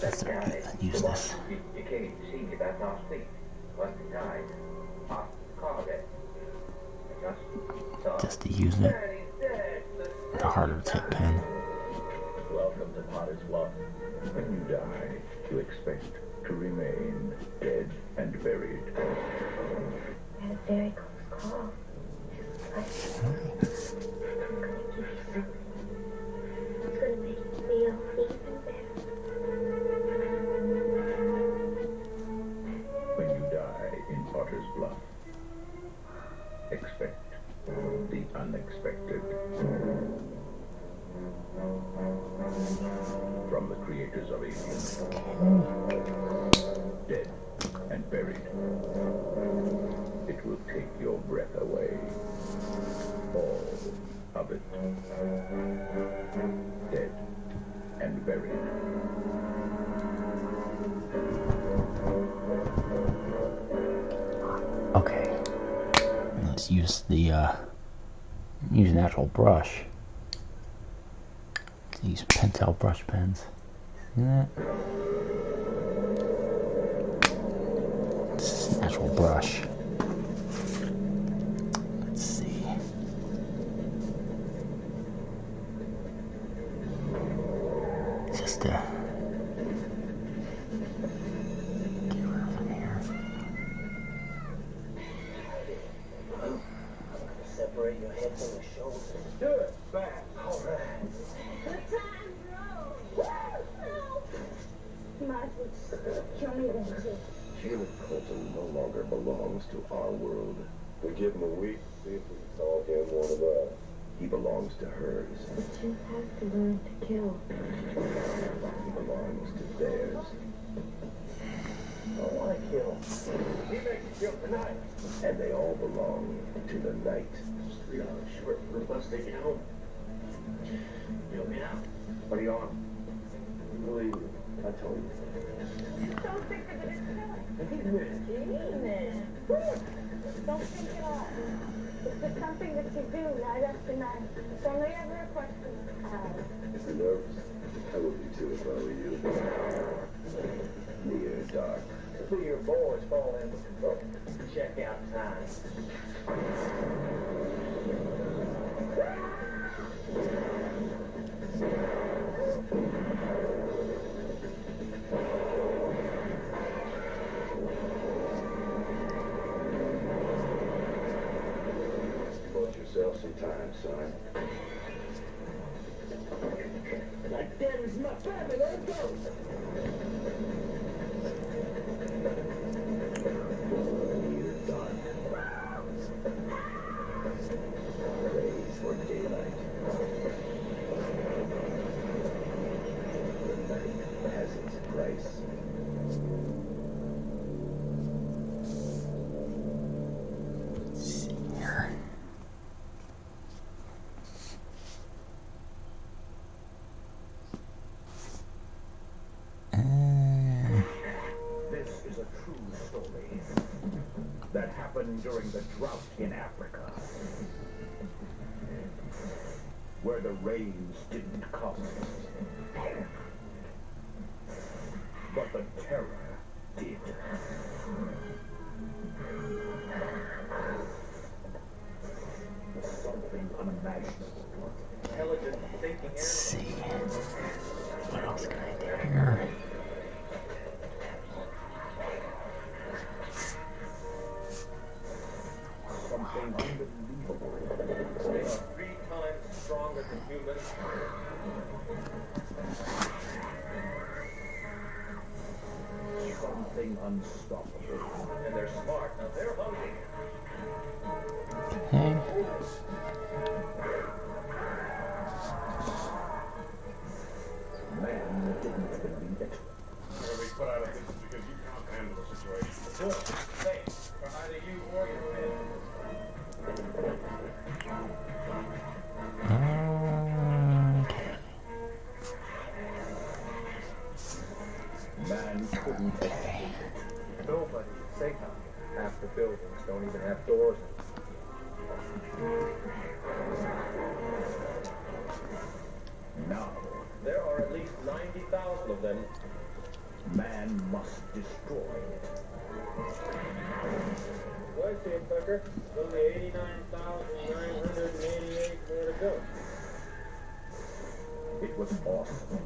Let's use this. You can't see me, that's our speak. What's the time? Call it. Just to use it. Daddy's dead. harder to take pen. Welcome to Potter's Bluff. When you die, you expect to remain dead and buried. I had a very close call. Just like, I'm gonna give you something. It's gonna make you feel even better. When you die in Potter's Bluff, expect the unexpected. From the creators of Alien. Dead and buried. It will take your breath away. All of it. Dead and buried. Okay. Let's use the use an actual brush. These Pentel brush pens. See that? This is an actual brush. Let's see. Just get rid of the hair. Separate your head from your shoulders. Do it, fast. All right. Good times roll. You might as well just kill me then, too. Caleb Colton no longer belongs to our world. We give him a week to see if we can talk him one of us. He belongs to hers. But you have to learn to kill. He belongs to theirs. I don't want to kill. He makes you kill tonight. And they all belong to the night. It's 3 hours short for a bus ticket home. Help me out. What are you on? Believe me, I told you. Don't think of it as killing. Amen. Don't think at all. It's just something that you do night after night. It's only ever a question of how. If you're nervous, I would be too if I were you. Near dark. Hopefully your boys fall in with control. Check out time. Bought yourself some time, son. Like that is my family. Let's go. Near dark. Praise for daylight. The night has its price. Let's see here. This is a true story that happened during the drought in Africa, where the rains didn't come, but the terror did. Something unimaginable. Intelligent thinking Let's see. animal. What else can I do here? Something unbelievable. They are 3 times stronger than humans. Something unstoppable. And they're smart. Now they're hungry. Okay. Man didn't believe it. Whatever you put out of this is because you can't handle the situation. Good. Thanks for either you or your family. Okay. Man couldn't Okay. Nobody is safe out here. Half the buildings don't even have doors in them. now. There are at least 90,000 of them. Man must destroy it. Well, I see it, Tucker. Only 89,988 more to go. It was awesome.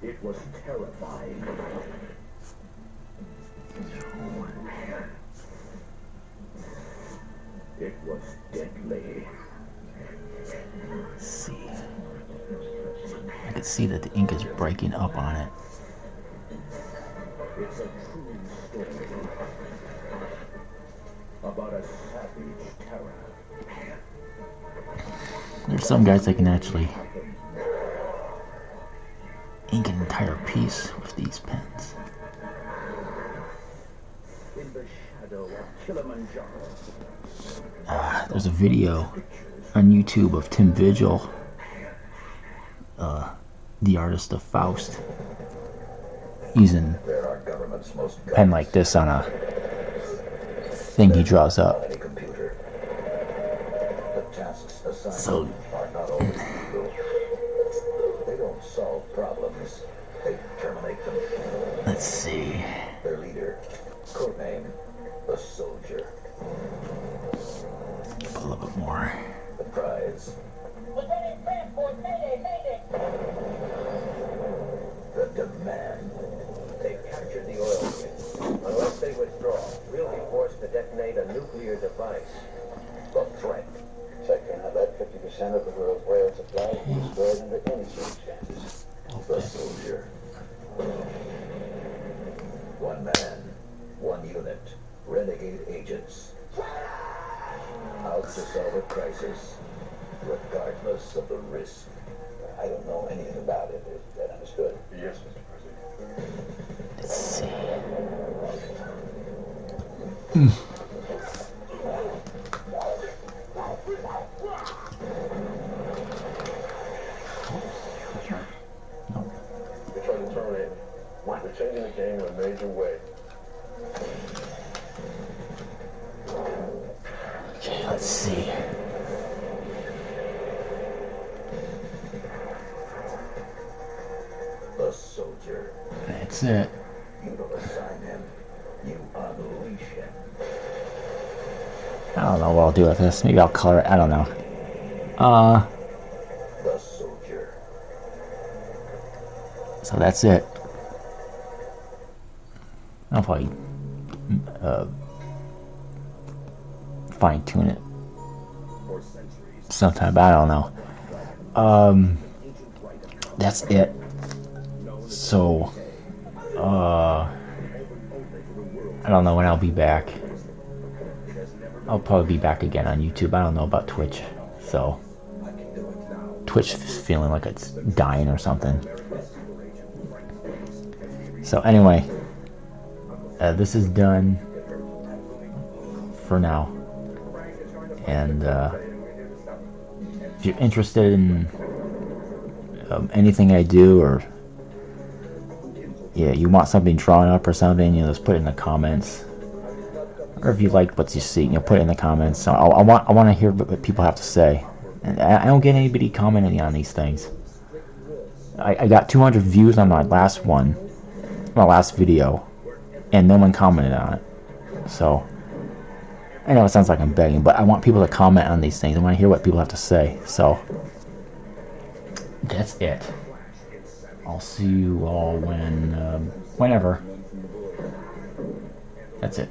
It was terrifying. It was deadly. Let's see. I can see that the ink is breaking up on it. It's a true story about a savage terror. There's some guys that can actually ink an entire piece with these pens. In the shadow of Kilimanjaro. There's a video on YouTube of Tim Vigil, the artist of Faust, using a pen like this on a thing he draws up. So they don't solve problems, they terminate them. Let's see. Their leader, codename the Soldier. A little bit more. The prize. Lieutenant Transport, mayday, mayday! The demand. They've captured the oil rigs. Unless they withdraw, we'll be forced to detonate a nuclear device. The threat. Sector now that 50% of the world's oil supply is destroyed under any circumstances. The Soldier. One man, one unit, renegade agents. Out to solve a crisis, regardless of the risk. I don't know anything about it. Is that understood? Yes, Mr. President. Let's see. They're trying to terminate me. They're changing the game in a major way. Okay, let's see. The Soldier. That's it. You don't assign him, you unleash him. I don't know what I'll do with this. Maybe I'll color it. I don't know. The Soldier. So that's it. I'll probably fine tune it sometime, but I don't know. That's it. So I don't know when I'll be back. I'll probably be back again on YouTube. I don't know about Twitch. So Twitch is feeling like it's dying or something. So anyway, this is done for now. And if you're interested in anything I do, or yeah, you want something drawn up or something, you know, just put it in the comments. Or if you like what you see, you know, put it in the comments. So I want to hear what people have to say. And I don't get anybody commenting on these things. I got 200 views on my last one, my last video, and no one commented on it. So I know it sounds like I'm begging, but I want people to comment on these things. I want to hear what people have to say. So that's it. I'll see you all whenever. That's it.